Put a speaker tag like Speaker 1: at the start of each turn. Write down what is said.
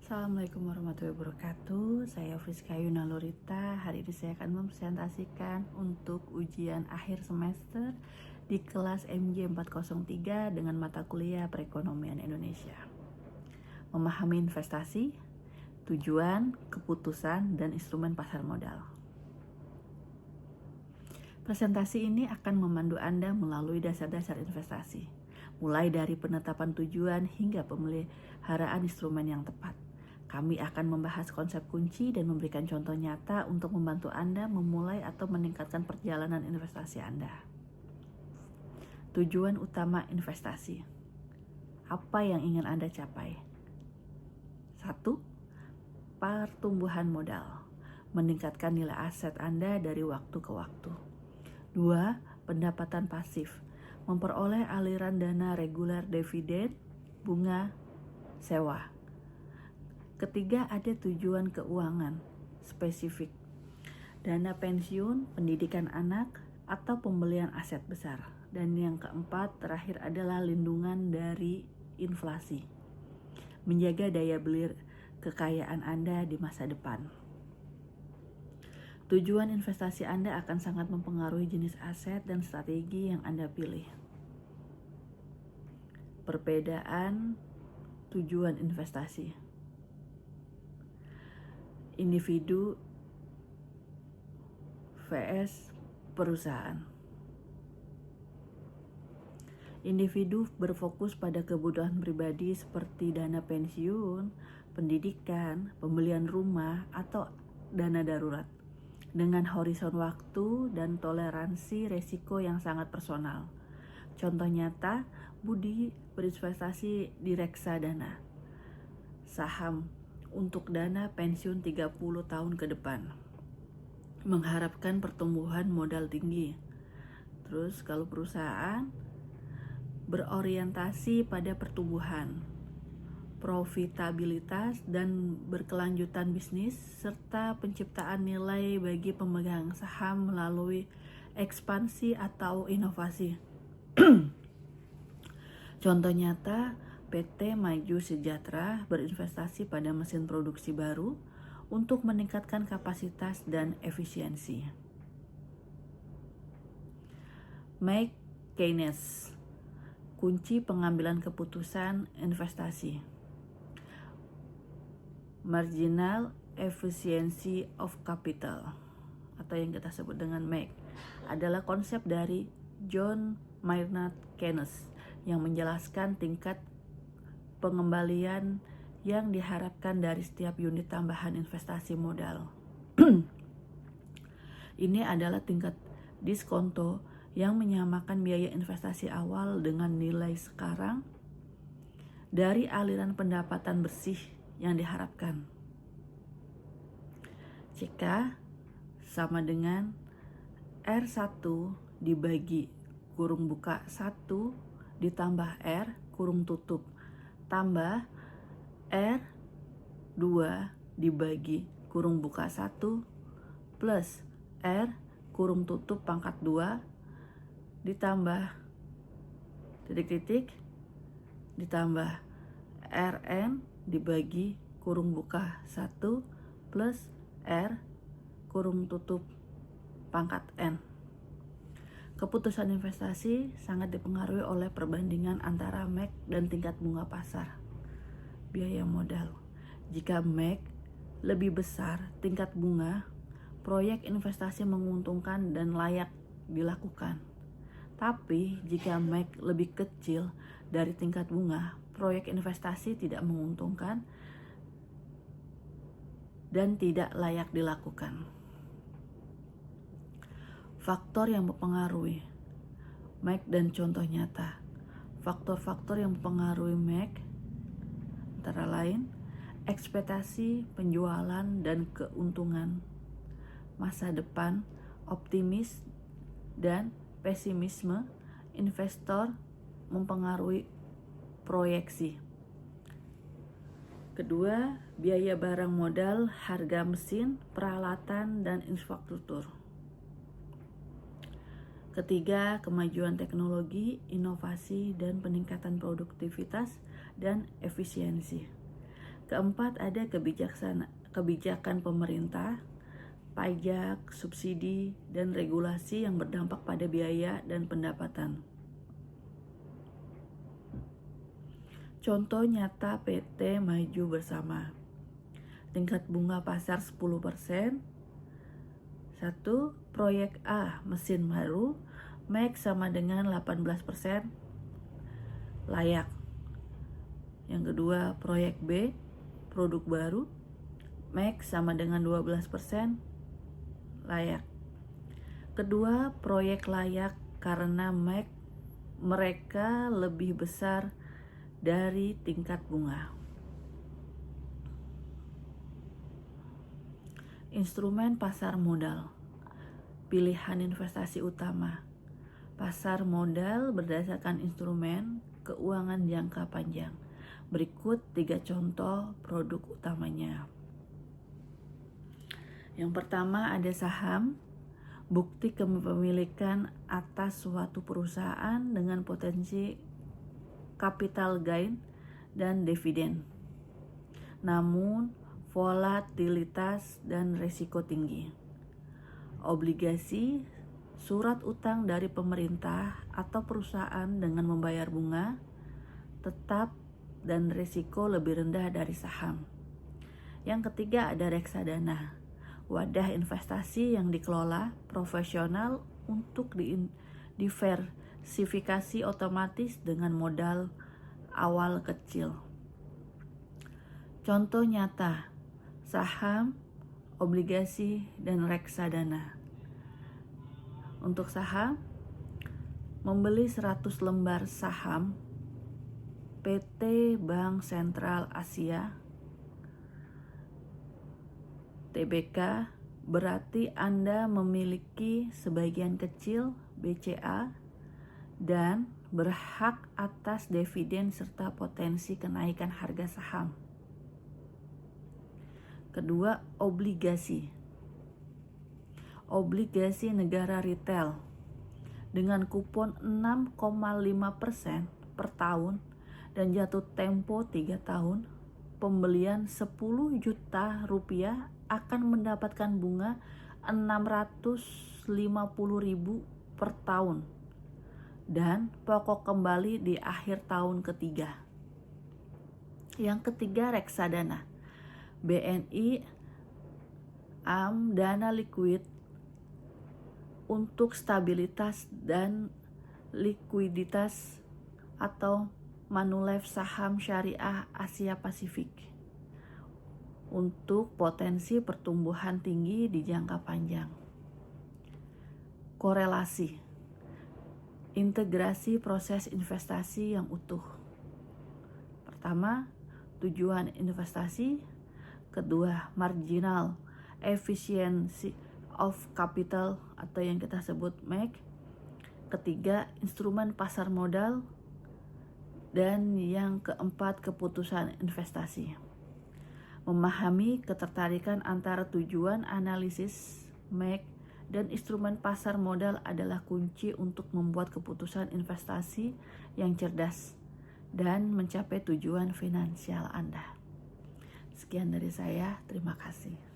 Speaker 1: Assalamualaikum warahmatullahi wabarakatuh. Saya Friska Yuna Lurita. Hari ini saya akan mempresentasikan untuk ujian akhir semester di kelas MJ 403 dengan mata kuliah Perekonomian Indonesia. Memahami investasi, tujuan, keputusan, dan instrumen pasar modal. Presentasi ini akan memandu Anda melalui dasar-dasar investasi, mulai dari penetapan tujuan hingga pemeliharaan instrumen yang tepat. Kami akan membahas konsep kunci dan memberikan contoh nyata untuk membantu Anda memulai atau meningkatkan perjalanan investasi Anda. Tujuan utama investasi. Apa yang ingin Anda capai? 1. Pertumbuhan modal. Meningkatkan nilai aset Anda dari waktu ke waktu. 2. Pendapatan pasif. Memperoleh aliran dana reguler dividen, bunga, sewa. Ketiga, ada tujuan keuangan spesifik, dana pensiun, pendidikan anak, atau pembelian aset besar. Dan yang keempat, terakhir adalah lindungan dari inflasi, menjaga daya beli kekayaan Anda di masa depan. Tujuan investasi Anda akan sangat mempengaruhi jenis aset dan strategi yang Anda pilih. Perbedaan tujuan investasi. Individu vs perusahaan. Individu berfokus pada kebutuhan pribadi seperti dana pensiun, pendidikan, pembelian rumah, atau dana darurat dengan horizon waktu dan toleransi resiko yang sangat personal. Contoh nyata, Budi berinvestasi di reksadana saham untuk dana pensiun 30 tahun ke depan, mengharapkan pertumbuhan modal tinggi. Terus kalau perusahaan berorientasi pada pertumbuhan, profitabilitas, dan berkelanjutan bisnis, serta penciptaan nilai bagi pemegang saham melalui ekspansi atau inovasi. Contoh nyata, PT Maju Sejahtera berinvestasi pada mesin produksi baru untuk meningkatkan kapasitas dan efisiensi. Mike Keynes, kunci pengambilan keputusan investasi. Marginal efficiency of capital, atau yang kita sebut dengan MAC, adalah konsep dari John Maynard Keynes yang menjelaskan tingkat pengembalian yang diharapkan dari setiap unit tambahan investasi modal. Ini adalah tingkat diskonto yang menyamakan biaya investasi awal dengan nilai sekarang dari aliran pendapatan bersih yang diharapkan. CK sama dengan R1 dibagi kurung buka 1 ditambah R kurung tutup tambah R2 dibagi kurung buka 1 plus R kurung tutup pangkat 2 ditambah titik-titik ditambah Rn dibagi kurung buka 1 plus R kurung tutup pangkat N. Keputusan investasi sangat dipengaruhi oleh perbandingan antara MAC dan tingkat bunga pasar. Biaya modal. Jika MAC lebih besar tingkat bunga, proyek investasi menguntungkan dan layak dilakukan. Tapi jika MAC lebih kecil dari tingkat bunga, proyek investasi tidak menguntungkan dan tidak layak dilakukan. Faktor yang mempengaruhi MAC dan contoh nyata. Faktor-faktor yang mempengaruhi MAC antara lain ekspektasi penjualan dan keuntungan, masa depan, optimis dan pesimisme investor mempengaruhi proyeksi. Kedua, biaya barang modal, harga mesin, peralatan, dan infrastruktur. Ketiga, kemajuan teknologi, inovasi, dan peningkatan produktivitas dan efisiensi. Keempat, ada kebijakan pemerintah, pajak, subsidi, dan regulasi yang berdampak pada biaya dan pendapatan. Contoh nyata PT Maju Bersama. Tingkat bunga pasar 10%. 1. Proyek A, mesin baru, MAX sama dengan 18%, layak. Yang kedua, proyek B, produk baru, MAX sama dengan 12%, layak. Kedua, proyek layak karena mereka lebih besar dari tingkat bunga. Instrumen pasar modal. Pilihan investasi utama. Pasar modal berdasarkan instrumen keuangan jangka panjang. Berikut 3 contoh produk utamanya. Yang pertama ada saham, bukti kepemilikan atas suatu perusahaan dengan potensi capital gain dan dividen. Namun volatilitas dan risiko tinggi. Obligasi, surat utang dari pemerintah atau perusahaan dengan membayar bunga tetap dan risiko lebih rendah dari saham. Yang ketiga ada reksadana, wadah investasi yang dikelola profesional untuk diversifikasi otomatis dengan modal awal kecil. Contoh nyata, saham, obligasi, dan reksadana. Untuk saham, membeli 100 lembar saham PT Bank Sentral Asia Tbk, berarti Anda memiliki sebagian kecil BCA dan berhak atas dividen serta potensi kenaikan harga saham. Kedua, obligasi. Obligasi negara retail dengan kupon 6,5% per tahun dan jatuh tempo 3 tahun. Pembelian 10 juta rupiah akan mendapatkan bunga 650.000 per tahun dan pokok kembali di akhir tahun ketiga. Yang ketiga, reksadana. BNI AM dana liquid untuk stabilitas dan likuiditas atau Manulife saham syariah Asia Pasifik untuk potensi pertumbuhan tinggi di jangka panjang. Korelasi, integrasi proses investasi yang utuh. Pertama, tujuan investasi. Kedua, marginal efficiency of capital atau yang kita sebut MAC. Ketiga, instrumen pasar modal. Dan yang keempat, keputusan investasi. Memahami ketertarikan antara tujuan analisis MAC dan instrumen pasar modal adalah kunci untuk membuat keputusan investasi yang cerdas dan mencapai tujuan finansial Anda. Sekian dari saya, terima kasih.